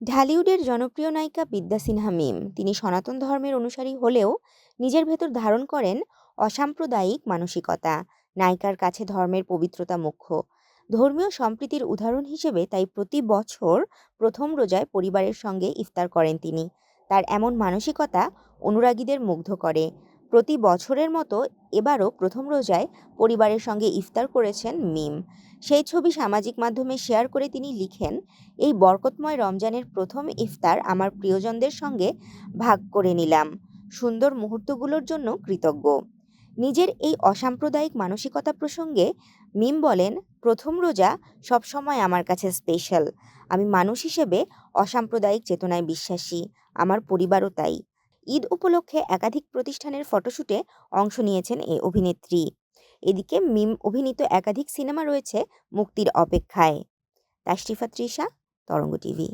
ঢালিউডের জনপ্রিয় নায়িকা বিদ্যা সিনহা মিম তিনি সনাতন ধর্মের অনুসারী হলেও নিজের ভেতর ধারণ করেন অসাম্প্রদায়িক মানসিকতা। নায়িকার কাছে ধর্মের পবিত্রতা মুখ্য। ধর্মীয় সম্প্রীতির উদাহরণ হিসেবে তাই প্রতি বছর প্রথম রোজায় পরিবারের সঙ্গে ইফতার করেন তিনি। তার এমন মানসিকতা অনুরাগীদের মুগ্ধ করে। প্রতি বছরের মতো এবারও প্রথম রোজায় পরিবারের সঙ্গে ইফতার করেছেন মিম। সেই ছবি সামাজিক মাধ্যমে শেয়ার করে তিনি লিখেন, এই বরকতময় রমজানের প্রথম ইফতার আমার প্রিয়জনদের সঙ্গে ভাগ করে নিলাম। সুন্দর মুহূর্তগুলোর জন্য কৃতজ্ঞ। নিজের এই অসাম্প্রদায়িক মানসিকতা প্রসঙ্গে মিম বলেন, প্রথম রোজা সবসময় আমার কাছে স্পেশাল। আমি মানুষ হিসেবে অসাম্প্রদায়িক চেতনায় বিশ্বাসী। আমার পরিবারও তাই। ঈদ উপলক্ষে একাধিক প্রতিষ্ঠানের ফটোশুটে অংশ নিয়েছেন এই অভিনেত্রী। এদিকে মিম অভিনীত একাধিক সিনেমা রয়েছে মুক্তির অপেক্ষায়। তাশরিফা তৃষা, তরঙ্গ টিভি।